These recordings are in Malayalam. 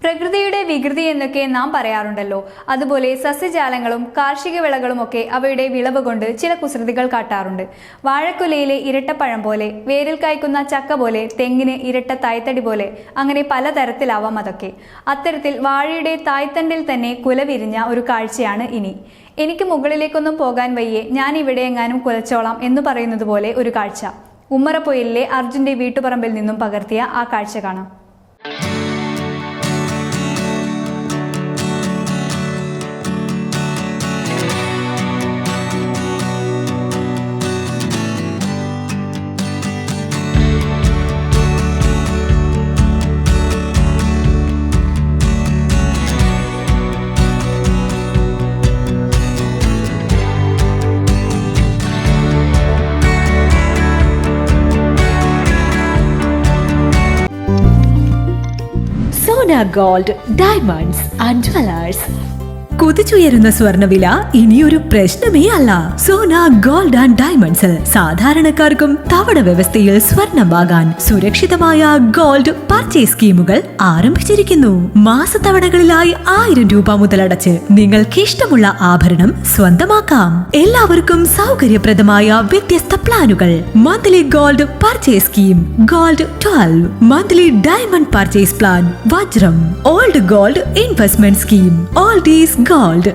പ്രകൃതിയുടെ വികൃതി എന്നൊക്കെ നാം പറയാറുണ്ടല്ലോ. അതുപോലെ സസ്യജാലങ്ങളും കാർഷിക വിളകളുമൊക്കെ അവയുടെ വിളവ് കൊണ്ട് ചില കുസൃതികൾ കാട്ടാറുണ്ട്. വാഴക്കുലയിലെ ഇരട്ടപ്പഴം പോലെ, വേരിൽ കായ്ക്കുന്ന ചക്ക പോലെ, തെങ്ങിന് ഇരട്ട തായ്തടി പോലെ, അങ്ങനെ പലതരത്തിലാവാം അതൊക്കെ. അത്തരത്തിൽ വാഴയുടെ തായ്തണ്ടിൽ തന്നെ കുല വിരിഞ്ഞ ഒരു കാഴ്ചയാണ് ഇനി. എനിക്ക് മുകളിലേക്കൊന്നും പോകാൻ വയ്യേ, ഞാൻ ഇവിടെ എങ്ങാനും കുലച്ചോളാം എന്ന് പറയുന്നത് പോലെ ഒരു കാഴ്ച. ഉമ്മറപ്പൊയിലിലെ അർജുന്റെ വീട്ടുപറമ്പിൽ നിന്നും പകർത്തിയ ആ കാഴ്ച കാണാം. Sona Gold Diamonds and Jewelers. കുതിച്ചുയരുന്ന സ്വർണ്ണവില ഇനിയൊരു പ്രശ്നമേ അല്ല. സോന ഗോൾഡ് ആൻഡ് ഡയമണ്ട്സിൽ സാധാരണക്കാർക്കും തവണ വ്യവസ്ഥയിൽ സ്വർണം വാങ്ങാൻ സുരക്ഷിതമായ ഗോൾഡ് പർച്ചേസ് സ്കീമുകൾ ആരംഭിച്ചിരിക്കുന്നു. മാസത്തവണകളിലായി 1000 രൂപ മുതൽ അടച്ച് നിങ്ങൾക്ക് ഇഷ്ടമുള്ള ആഭരണം സ്വന്തമാക്കാം. എല്ലാവർക്കും സൗകര്യപ്രദമായ വ്യത്യസ്ത പ്ലാനുകൾ. Monthly gold purchase scheme, gold 12, monthly diamond purchase plan, വജ്രം, old gold investment scheme, oldies gold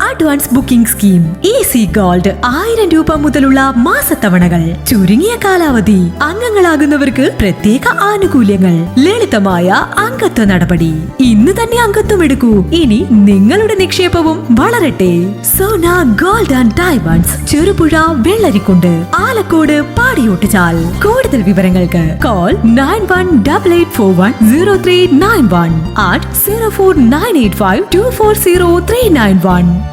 advance booking scheme, easy gold 1000 രൂപ മുതലുള്ള മാസത്തവണകൾ, ചുരുങ്ങിയ കാലാവധി, അംഗങ്ങളാകുന്നവർക്ക് പ്രത്യേക ആനുകൂല്യങ്ങൾ, ലളിതമായ അംഗത്വ നടപടി. ഇന്ന് തന്നെ അംഗത്വം എടുക്കൂ. ഇനി നിങ്ങളുടെ നിക്ഷേപവും വളരട്ടെ. Sona gold and diamonds, Cherupuzha, Vellarikkundu, Alakode, Padiyottuchal. കൂടുതൽ വിവരങ്ങൾക്ക് കോൾ 9188410391 at 04985240391.